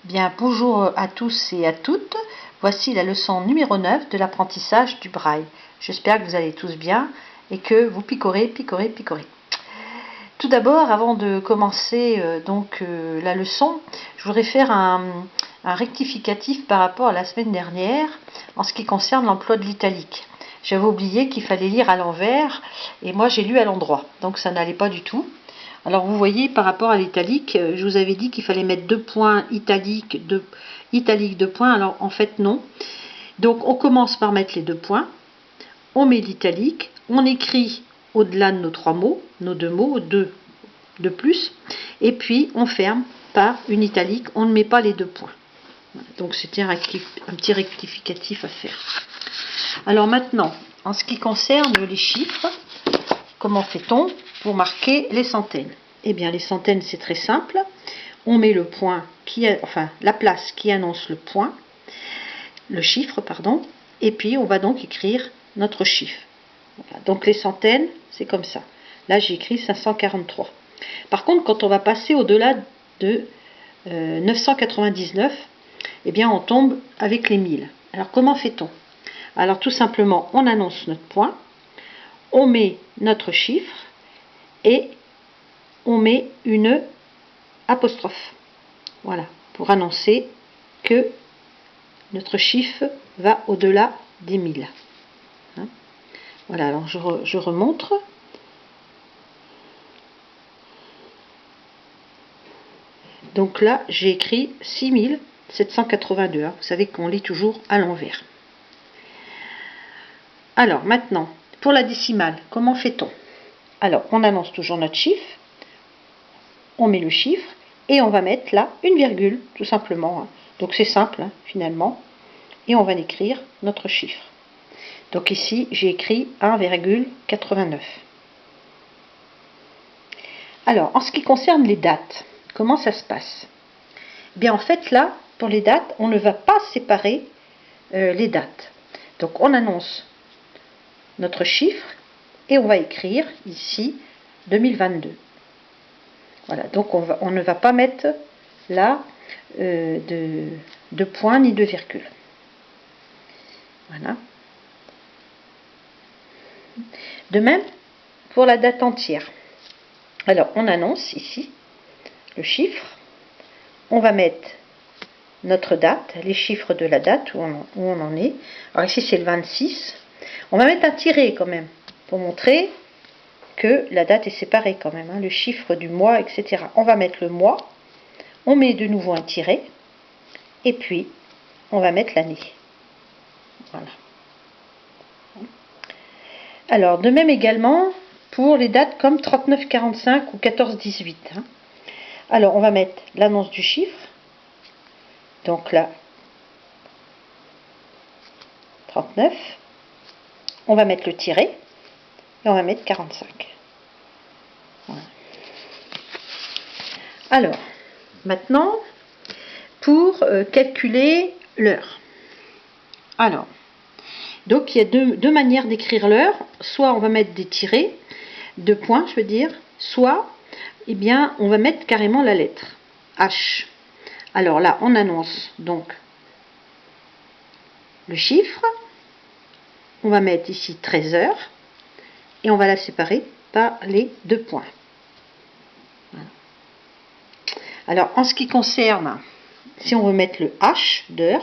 Bien, bonjour à tous et à toutes. Voici la leçon numéro 9 de l'apprentissage du braille. J'espère que vous allez tous bien et que vous picorez. Tout d'abord, avant de commencer la leçon, je voudrais faire un rectificatif par rapport à la semaine dernière en ce qui concerne l'emploi de l'italique. J'avais oublié qu'il fallait lire à l'envers et moi j'ai lu à l'endroit, donc ça n'allait pas du tout. Alors vous voyez, par rapport à l'italique, je vous avais dit qu'il fallait mettre 2 points italique, 2 points. Alors en fait non. Donc on commence par mettre les 2 points, on met l'italique, on écrit au-delà de nos 3 mots, nos 2 mots, 2 de plus, et puis on ferme par une italique, on ne met pas les 2 points. Voilà, donc c'était un petit rectificatif à faire. Alors maintenant, en ce qui concerne les chiffres, comment fait-on pour marquer les centaines? Eh bien, les centaines, c'est très simple. On met le point la place qui annonce le point, le chiffre, pardon, et puis on va donc écrire notre chiffre. Voilà. Donc les centaines, c'est comme ça. Là, j'ai écrit 543. Par contre, quand on va passer au-delà de 999, eh bien, on tombe avec les 1000. Alors, comment fait-on? Alors, tout simplement, on annonce notre point, on met notre chiffre et on met une apostrophe. Voilà, pour annoncer que notre chiffre va au-delà des 1000. Hein? Voilà, alors je remontre. Donc là, j'ai écrit 6782. Hein. Vous savez qu'on lit toujours à l'envers. Alors maintenant, pour la décimale, comment fait-on? Alors, on annonce toujours notre chiffre, on met le chiffre, et on va mettre là une virgule, tout simplement. Hein. Donc c'est simple, hein, finalement. Et on va écrire notre chiffre. Donc ici, j'ai écrit 1,89. Alors, en ce qui concerne les dates, comment ça se passe? Bien, en fait, là, pour les dates, on ne va pas séparer les dates. Donc, on annonce notre chiffre et on va écrire ici 2022. Voilà, donc on ne va pas mettre là de points ni de virgule. Voilà. De même pour la date entière. Alors on annonce ici le chiffre, on va mettre notre date, les chiffres de la date où on en est. Alors ici c'est le 26. On va mettre un tiret quand même pour montrer que la date est séparée quand même, hein, le chiffre du mois, etc. On va mettre le mois, on met de nouveau un tiret, et puis on va mettre l'année. Voilà. Alors, de même également pour les dates comme 39-45 ou 14-18. Hein. Alors, on va mettre l'annonce du chiffre, donc là, 39. On va mettre le tiret, et on va mettre 45. Voilà. Alors, maintenant, pour calculer l'heure. Alors, donc il y a deux manières d'écrire l'heure. Soit on va mettre des tirets, 2 points, je veux dire, soit, eh bien, on va mettre carrément la lettre H. Alors là, on annonce donc le chiffre. On va mettre ici 13 heures et on va la séparer par les 2 points. Voilà. Alors, en ce qui concerne, si on veut mettre le H d'heure,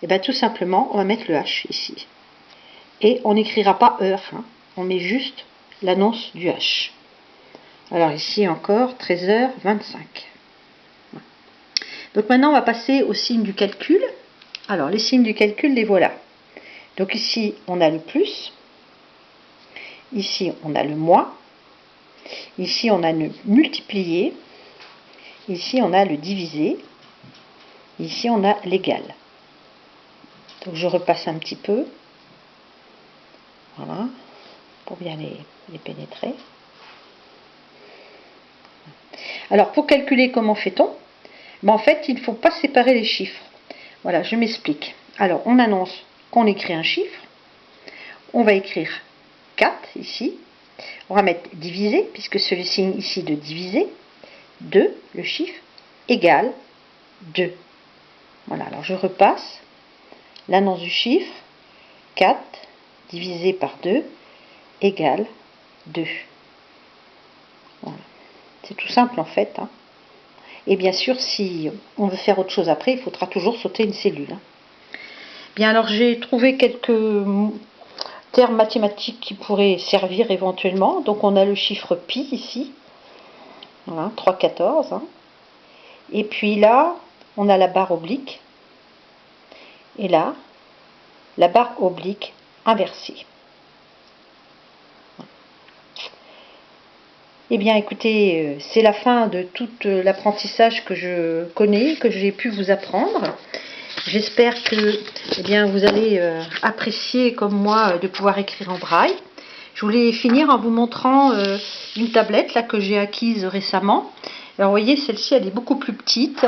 et bien tout simplement, on va mettre le H ici. Et on n'écrira pas heure, hein. On met juste l'annonce du H. Alors ici encore, 13h25. Donc maintenant, on va passer aux signes du calcul. Alors, les signes du calcul, les voilà. Donc ici, on a le plus. Ici, on a le moins. Ici, on a le multiplié. Ici, on a le divisé. Ici, on a l'égal. Donc, je repasse un petit peu. Voilà. Pour bien les pénétrer. Alors, pour calculer, comment fait-on? En fait, il ne faut pas séparer les chiffres. Voilà, je m'explique. Alors, on annonce qu'on écrit un chiffre. On va écrire 4 ici. On va mettre divisé, puisque c'est le signe ici de diviser. 2, le chiffre, égale 2. Voilà, alors je repasse l'annonce du chiffre 4 divisé par 2 égale 2. Voilà. C'est tout simple en fait. Hein. Et bien sûr, si on veut faire autre chose après, il faudra toujours sauter une cellule. Hein. Bien, alors j'ai trouvé quelques termes mathématiques qui pourraient servir éventuellement. Donc on a le chiffre pi ici. Voilà, 3,14. Hein. Et puis là, on a la barre oblique. Et là, la barre oblique inversée. Eh bien écoutez, c'est la fin de tout l'apprentissage que je connais, que j'ai pu vous apprendre. J'espère que vous allez apprécier comme moi de pouvoir écrire en braille. Je voulais finir en vous montrant une tablette là, que j'ai acquise récemment. Alors vous voyez, celle-ci elle est beaucoup plus petite,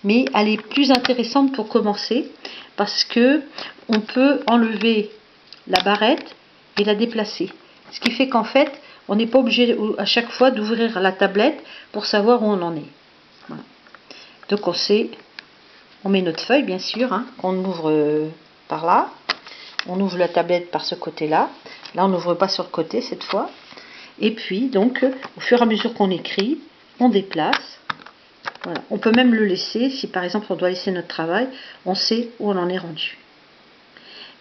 mais elle est plus intéressante pour commencer parce que on peut enlever la barrette et la déplacer. Ce qui fait qu'en fait, on n'est pas obligé à chaque fois d'ouvrir la tablette pour savoir où on en est. Voilà. Donc on met notre feuille bien sûr, hein, qu'on ouvre par là. On ouvre la tablette par ce côté-là. Là, on n'ouvre pas sur le côté cette fois. Et puis, donc, au fur et à mesure qu'on écrit, on déplace. Voilà. On peut même le laisser. Si par exemple, on doit laisser notre travail, on sait où on en est rendu.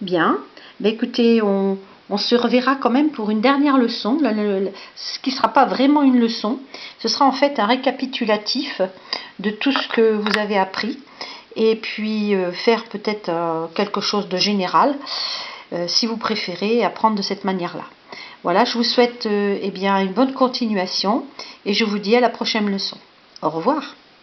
Bien. Ben, écoutez, on se reverra quand même pour une dernière leçon, ce qui ne sera pas vraiment une leçon. Ce sera en fait un récapitulatif de tout ce que vous avez appris. Et puis faire peut-être quelque chose de général, si vous préférez apprendre de cette manière-là. Voilà, je vous souhaite une bonne continuation et je vous dis à la prochaine leçon. Au revoir.